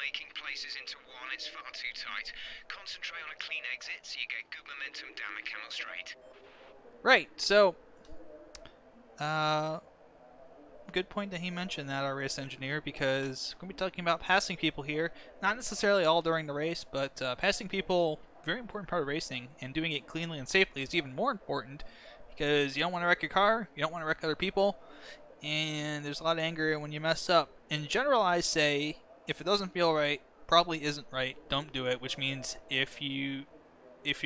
overtaking places into one, it's far too tight. Concentrate on a clean exit so you get good momentum down the Camel Straight. Right, so good point that he mentioned that, our race engineer, because we're going to be talking about passing people here. Not necessarily all during the race, but passing people, very important part of racing, and doing it cleanly and safely is even more important because you don't want to wreck your car, you don't want to wreck other people, and there's a lot of anger when you mess up. In general, I say, if it doesn't feel right, probably isn't right, don't do it, which means if you're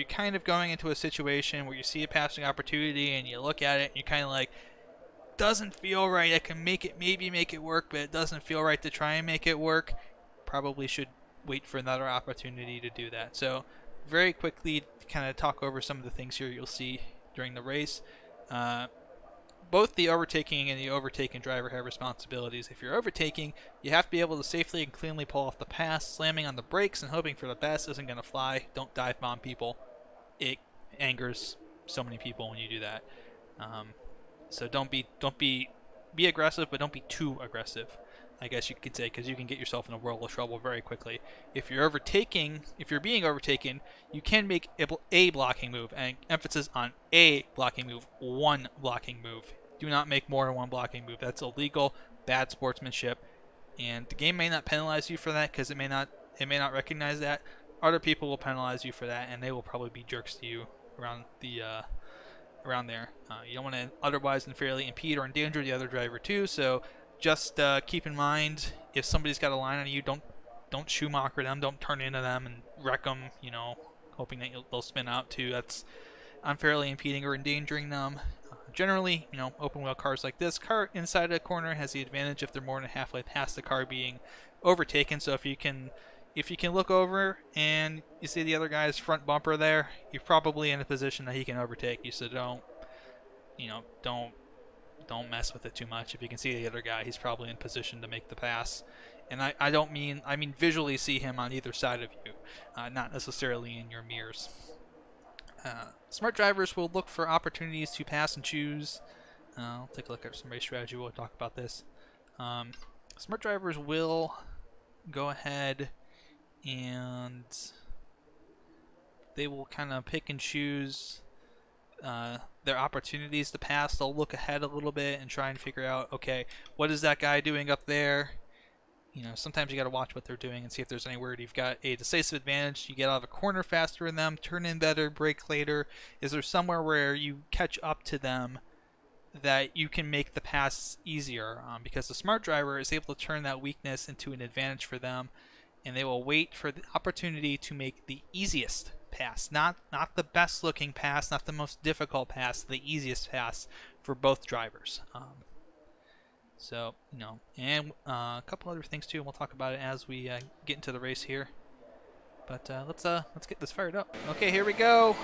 kind of going into a situation where you see a passing opportunity and you look at it and you're kind of like, doesn't feel right, I can maybe make it work, but it doesn't feel right to try and make it work, probably should wait for another opportunity to do that. So very quickly kind of talk over some of the things here you'll see during the race. Both the overtaking and the overtaken driver have responsibilities. If you're overtaking, you have to be able to safely and cleanly pull off the pass. Slamming on the brakes and hoping for the best isn't going to fly. Don't dive bomb people. It angers so many people when you do that. So don't be aggressive, but don't be too aggressive, I guess you could say, because you can get yourself in a world of trouble very quickly. If you're being overtaken, you can make a blocking move, and emphasis on a blocking move, one blocking move. Do not make more than one blocking move. That's illegal, bad sportsmanship, and the game may not penalize you for that because it may not recognize that. Other people will penalize you for that, and they will probably be jerks to you around there. You don't want to otherwise unfairly impede or endanger the other driver too, so just keep in mind, if somebody's got a line on you, don't Schumacher them, don't turn into them and wreck them, hoping that they'll spin out too. That's unfairly impeding or endangering them. Generally, open wheel cars like this, car inside a corner has the advantage if they're more than halfway past the car being overtaken, so if you can look over and you see the other guy's front bumper there, you're probably in a position that he can overtake you. So don't mess with it too much. If you can see the other guy, he's probably in position to make the pass. And I mean visually see him on either side of you, not necessarily in your mirrors. Smart drivers will look for opportunities to pass and choose. I'll take a look at some race strategy. We'll talk about this. Smart drivers will go ahead and they will kind of pick and choose their opportunities to pass. They'll look ahead a little bit and try and figure out, okay, what is that guy doing up there? Sometimes you got to watch what they're doing and see if there's anywhere you've got a decisive advantage. You get out of a corner faster than them, turn in better, brake later. Is there somewhere where you catch up to them that you can make the pass easier? Because the smart driver is able to turn that weakness into an advantage for them, and they will wait for the opportunity to make the easiest pass, not the best looking pass, not the most difficult pass, the easiest pass for both drivers. And a couple other things too, and we'll talk about it as we get into the race here. But let's get this fired up. Okay, here we go.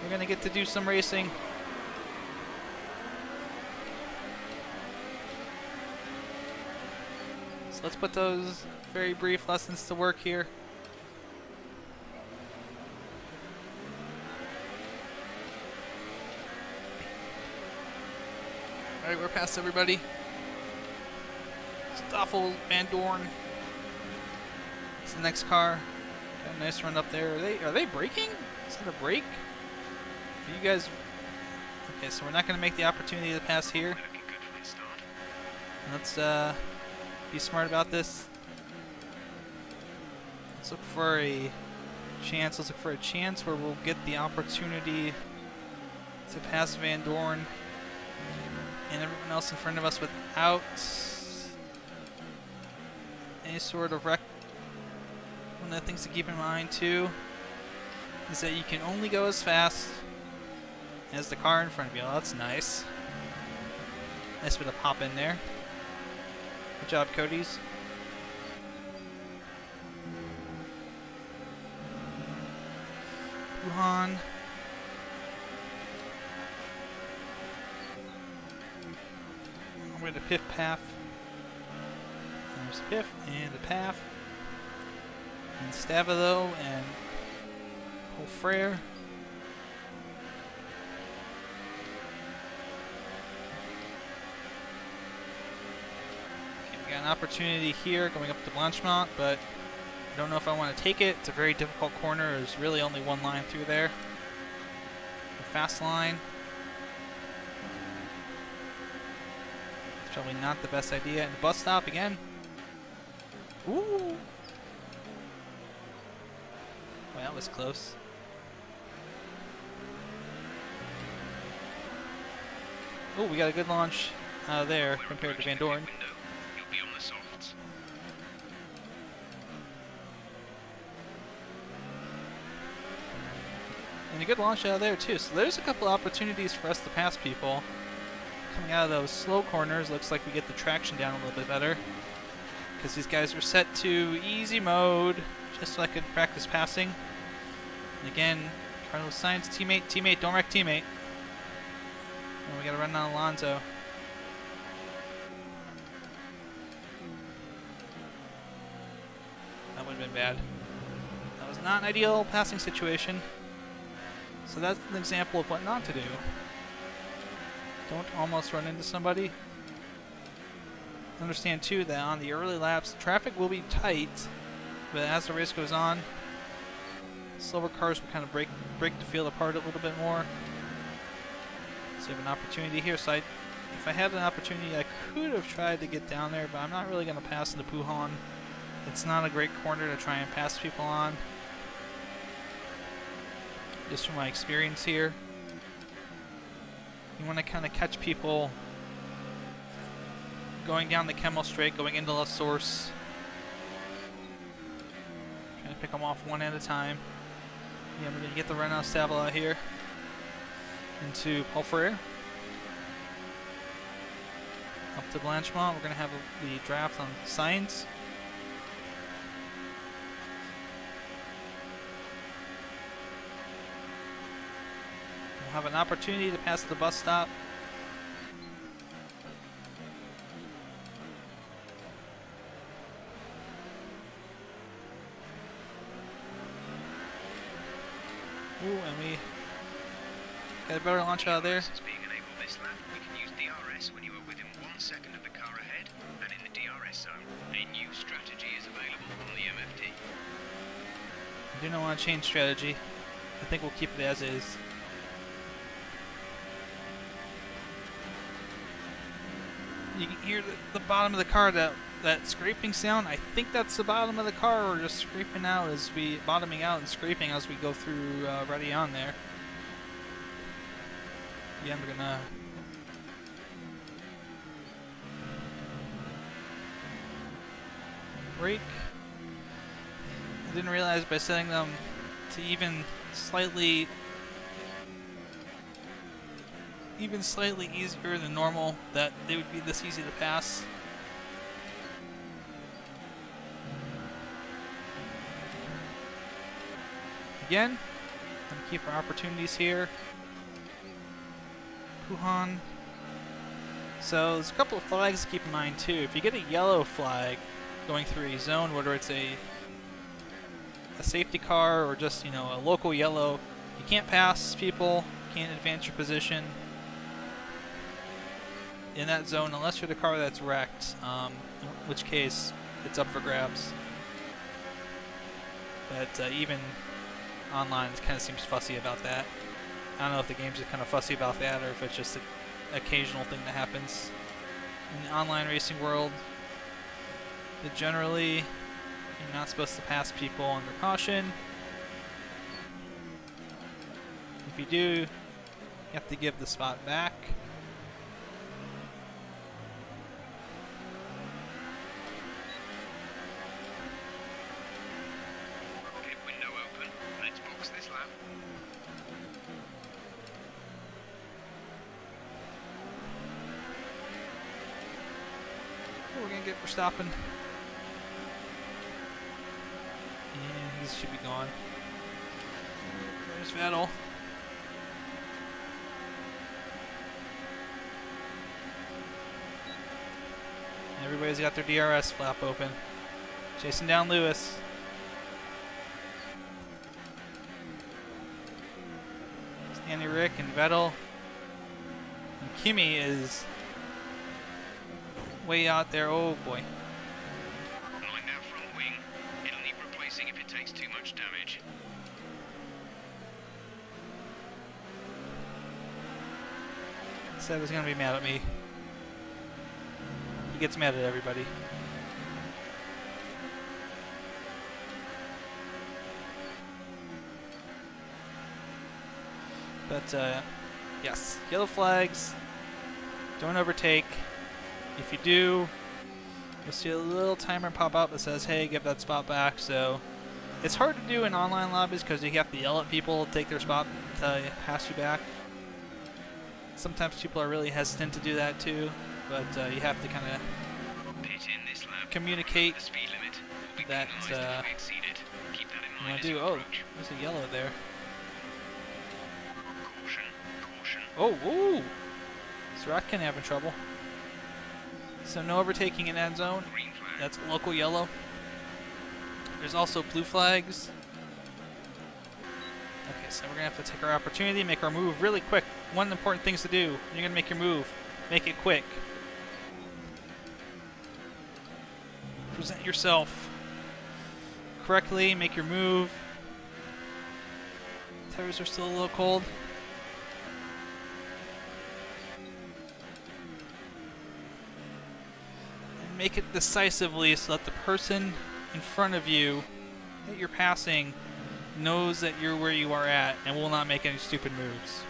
We're gonna get to do some racing. So let's put those very brief lessons to work here. Alright, we're past everybody. Stoffel, Van Dorn. It's the next car. Got a nice run up there. Are they braking? Is that a brake? Are you guys... Okay, so we're not going to make the opportunity to pass here. Let's be smart about this. Let's look for a chance. Let's look for a chance where we'll get the opportunity to pass Van Dorn and everyone else in front of us without any sort of wreck. One of the things to keep in mind too is that you can only go as fast as the car in front of you. Oh, that's nice. Nice bit of pop in there. Good job, Cody's. Wuhan. I'm going to Piff Path. There's Piff and the Path. And Stavilo and Frere. Got an opportunity here going up to Blanchemont, but I don't know if I want to take it. It's a very difficult corner. There's really only one line through there. The fast line. It's probably not the best idea. And the bus stop again. Ooh! Well, that was close. Oh, we got a good launch there compared to Van Dorn. You'll be on the softs. And a good launch out of there too. So there's a couple opportunities for us to pass people. Coming out of those slow corners, looks like we get the traction down a little bit better. Because these guys are set to easy mode, just so I could practice passing. And again, Carlos Sainz, teammate, don't wreck teammate. And we gotta run on Alonso. That would have been bad. That was not an ideal passing situation. So that's an example of what not to do. Don't almost run into somebody. Understand too that on the early laps, traffic will be tight, but as the race goes on, slower cars will kind of break the field apart a little bit more. So you have an opportunity here. So if I had an opportunity, I could have tried to get down there, but I'm not really going to pass into Puhan. It's not a great corner to try and pass people on. Just from my experience here. You want to kind of catch people going down the Kemmel Straight, going into La Source. Trying to pick them off one at a time. Yeah, I'm going to get the Renault Stavel out here into Paul Frere. Up to Blanchemont. We're going to have the draft on Sainz. We'll have an opportunity to pass the bus stop. Ooh, and we got a better launch out of there. Being enabled this lap, we can use DRS when you are within 1 second of the car ahead and in the DRS zone. A new strategy is available on the MFD. I do not want to change strategy. I think we'll keep it as is. You can hear the bottom of the car, that scraping sound. I think that's the bottom of the car, or just scraping out as we bottoming out and scraping as we go through ready on there. Yeah, I'm gonna brake. I didn't realize by setting them to even slightly easier than normal that they would be this easy to pass. Again, gonna keep our opportunities here. Puhan. So there's a couple of flags to keep in mind too. If you get a yellow flag going through a zone, whether it's a safety car or just, you know, a local yellow, you can't pass people, can't advance your position in that zone unless you're the car that's wrecked, in which case it's up for grabs. But even online, it kind of seems fussy about that. I don't know if the game's just kind of fussy about that or if it's just an occasional thing that happens. In the online racing world, that generally you're not supposed to pass people under caution. If you do, you have to give the spot back. Pit window open. Let's box this lap. We're gonna get Verstappen. And he should be gone. There's Vettel. Everybody's got their DRS flap open. Chasing down Lewis. Stanley Rick and Vettel. And Kimi is way out there. Oh boy. takes too much damage. Said he's gonna be mad at me. He gets mad at everybody. But yes, yellow flags. Don't overtake. If you do, you'll see a little timer pop up that says, "Hey, give that spot back." So it's hard to do in online lobbies because you have to yell at people to take their spot to pass you back. Sometimes people are really hesitant to do that too, but you have to kind of communicate that you want to do. Oh, there's a yellow there. Oh, ooh! Sratkin having trouble. So no overtaking in that zone. That's local yellow. There's also blue flags. Okay, so we're going to have to take our opportunity, make our move really quick. One of the important things to do, you're going to make your move. Make it quick. Present yourself correctly, make your move. Tires are still a little cold. And make it decisively so that the person in front of you that you're passing knows that you're where you are at and will not make any stupid moves.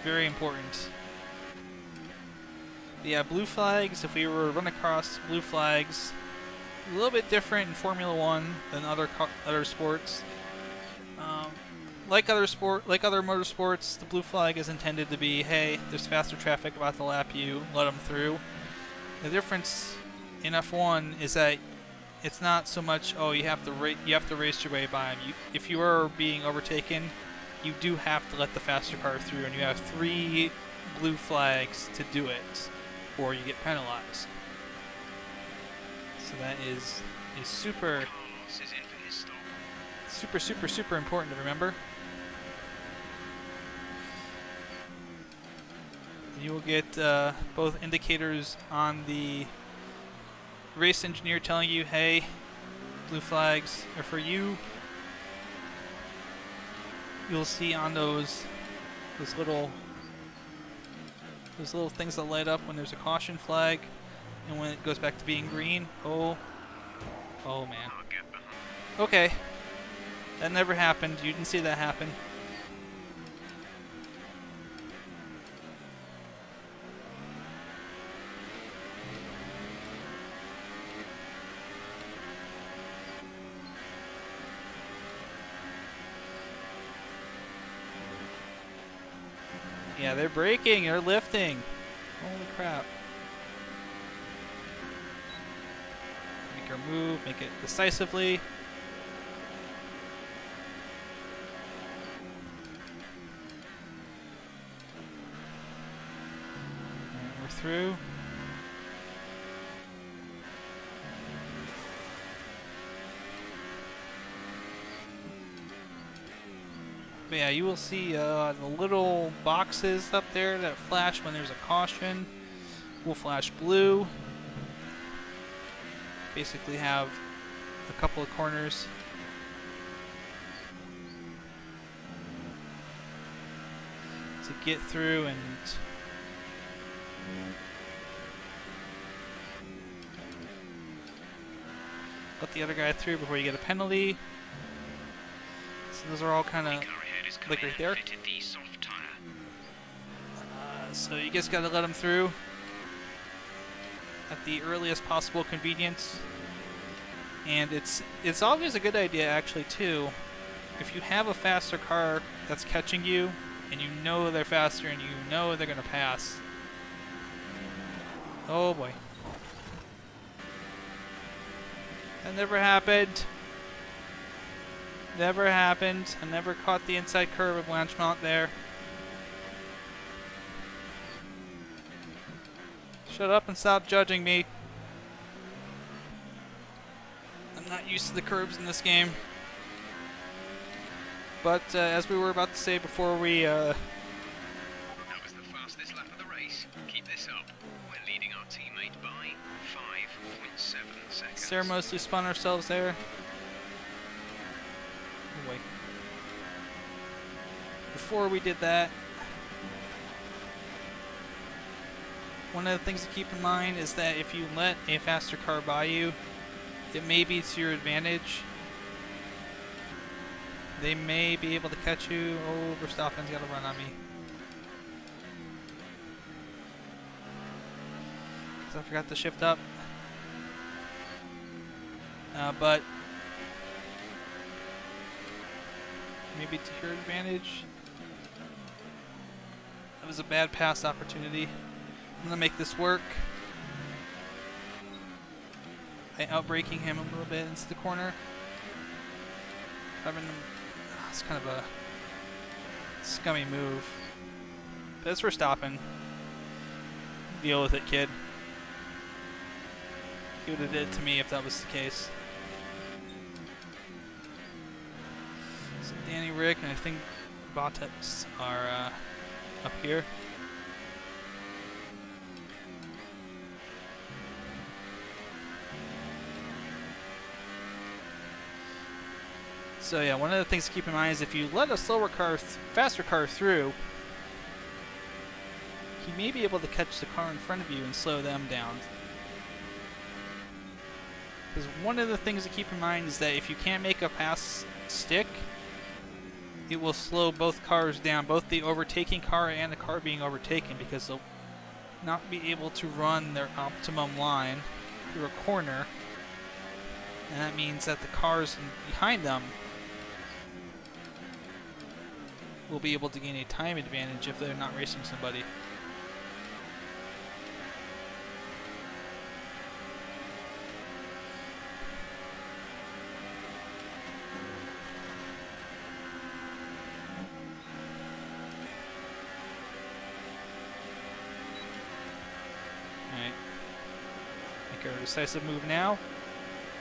Very important. But yeah, blue flags, if we were to run across blue flags, a little bit different in Formula 1 than other sports. Like other motorsports, the blue flag is intended to be, hey, there's faster traffic about to lap you, let them through. The difference in F1 is that it's not so much, oh, you have to race your way by them. If you are being overtaken, you do have to let the faster car through, and you have 3 blue flags to do it, or you get penalized. So that is super important to remember. You will get both indicators on the race engineer telling you, hey, blue flags are for you. You'll see on those little things that light up when there's a caution flag, and when it goes back to being green. Oh man. Okay, that never happened. You didn't see that happen. Yeah, they're braking, they're lifting. Holy crap. Make our move, make it decisively. And we're through. But yeah, you will see the little boxes up there that flash when there's a caution will flash blue. Basically have a couple of corners. To get through and let the other guy through before you get a penalty. So those are all kind of like right there. So you just gotta let them through at the earliest possible convenience. And it's always a good idea actually too, if you have a faster car that's catching you and you know they're faster and you know they're gonna pass. Oh boy. That never happened. Never happened. I never caught the inside curve of Blanchemont there. Shut up and stop judging me. I'm not used to the curbs in this game. But as we were about to say before we that was the fastest lap of the race. Keep this up. We're leading our teammate by 5.7 seconds. ceremoniously spun ourselves there. before we did that, one of the things to keep in mind is that if you let a faster car by you, it may be to your advantage. They may be able to catch you. Oh, Verstappen's got to run on me. Because I forgot to shift up. But maybe to your advantage. That was a bad pass opportunity. I'm gonna make this work. By outbraking him a little bit into the corner. It's kind of a scummy move. But it's Verstappen. Deal with it, kid. He would have did it to me if that was the case. So Danny, Rick, and I think Bottas are up here. So yeah, one of the things to keep in mind is if you let a faster car through, he may be able to catch the car in front of you and slow them down. Because one of the things to keep in mind is that if you can't make a pass stick, it will slow both cars down, both the overtaking car and the car being overtaken, because they'll not be able to run their optimum line through a corner. And that means that the cars behind them will be able to gain a time advantage if they're not racing somebody. Alright. Make our decisive move now.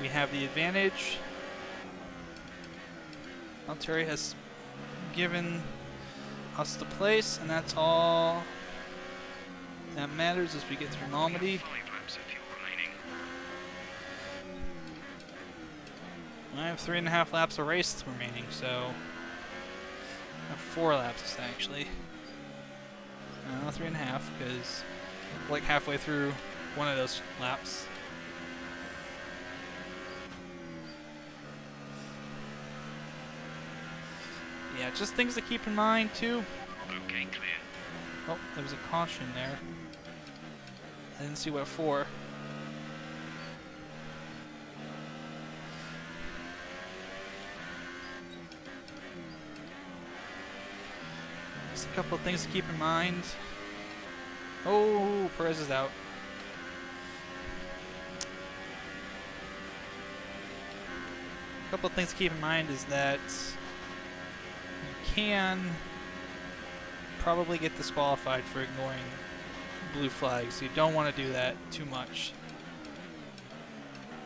We have the advantage. Valtteri has given us the place, and that's all that matters as we get through Normandy. 5 laps of fuel remaining. I have 3.5 laps of race remaining, so I have 4 laps actually. No, 3.5, because like halfway through one of those laps. Yeah, just things to keep in mind too. Okay, clear. Oh, there was a caution there. I didn't see what for. Just a couple of things to keep in mind. Oh, Perez is out. A couple of things to keep in mind is that can probably get disqualified for ignoring blue flags. You don't want to do that too much.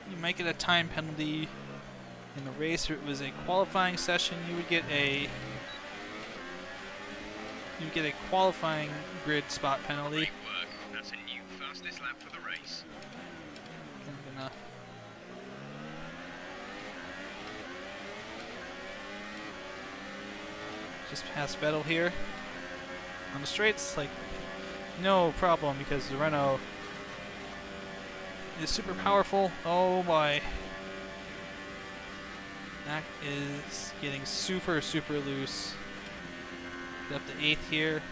You might get a time penalty in the race. If it was a qualifying session, you would get a qualifying grid spot penalty. Great work. That's a new fastest lap for the race. I'm gonna just pass Vettel here on the straights, like no problem, because the Renault is super powerful. Oh my, that is getting super loose. Get up to 8th here.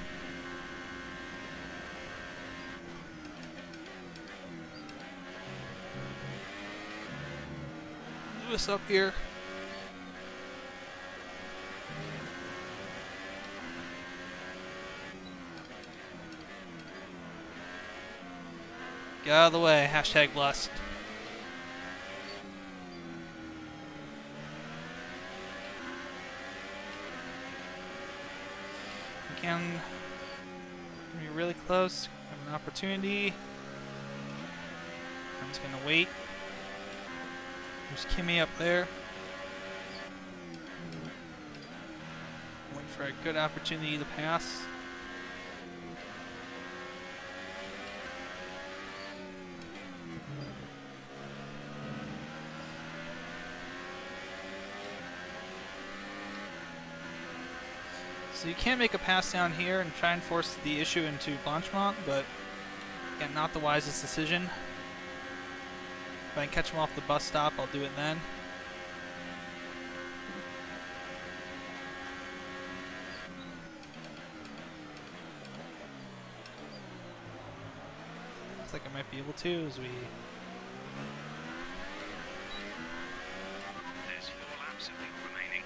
Lewis up here. Get out of the way. Hashtag blessed. Again, gonna be really close. Have an opportunity. I'm just gonna wait. There's Kimmy up there. Wait for a good opportunity to pass. So you can make a pass down here and try and force the issue into Blanchemont, but again, not the wisest decision. If I can catch him off the bus stop, I'll do it then. Looks like I might be able to as we... There's 4 laps of fuel remaining.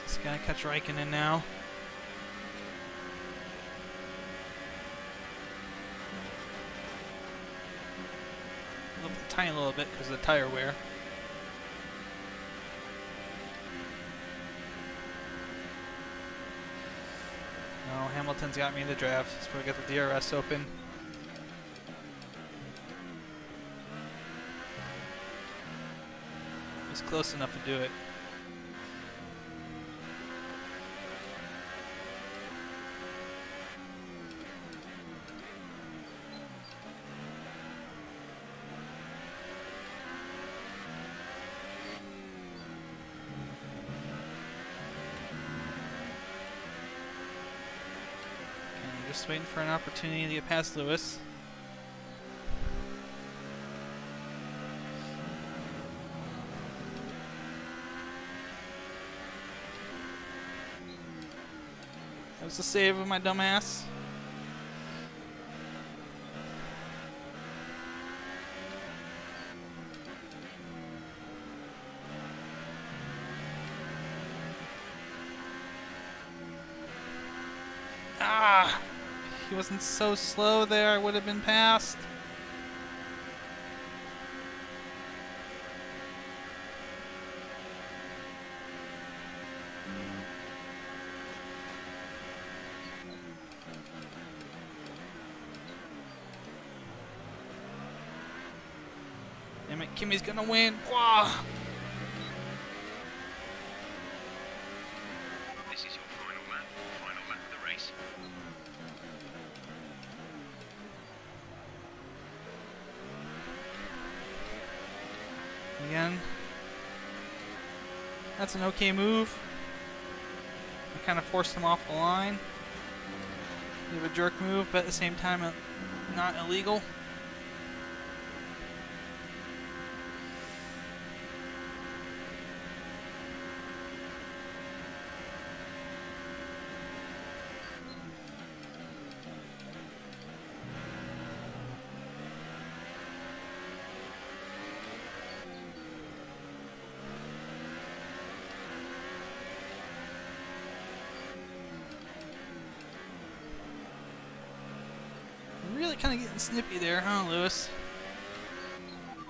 Just gotta catch Raikkonen now. A tiny little bit because of the tire wear. No, Hamilton's got me in the draft. So we got the DRS open. He's close enough to do it. Just waiting for an opportunity to get past Lewis. That was the save of my dumbass. Ah! He wasn't so slow there, I would have been passed. Damn it, Kimmy's gonna win. Wah! This is your final lap of the race. Again. That's an okay move. I kind of forced him off the line. Bit of a jerk move, but at the same time, not illegal. Really kind of getting snippy there, huh, Lewis?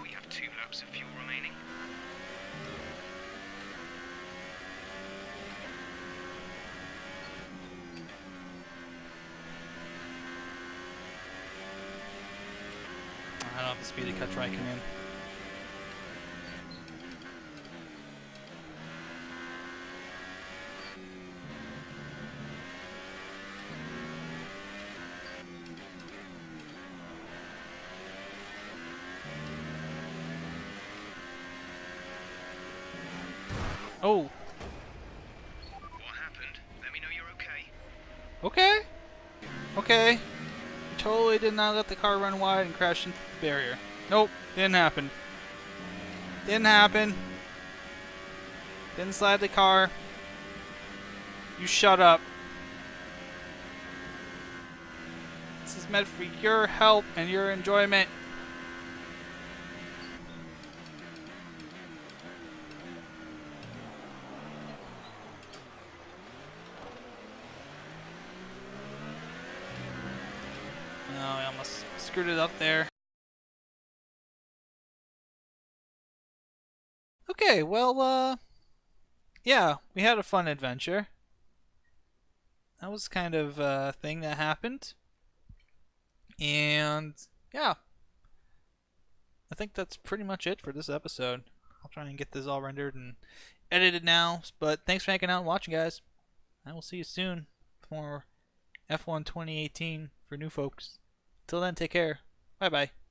We have 2 laps of fuel remaining. I don't have the speed to catch Raikkonen. Oh. What happened? Let me know you're okay. Okay. Okay. You totally did not let the car run wide and crash into the barrier. Nope. Didn't happen. Didn't happen. Didn't slide the car. You shut up. This is meant for your help and your enjoyment. No, I almost screwed it up there. Okay, well, yeah, we had a fun adventure. That was kind of a thing that happened. And, yeah. I think that's pretty much it for this episode. I'll try and get this all rendered and edited now. But thanks for hanging out and watching, guys. I will see you soon for F1 2018 for new folks. Till then, take care. Bye bye.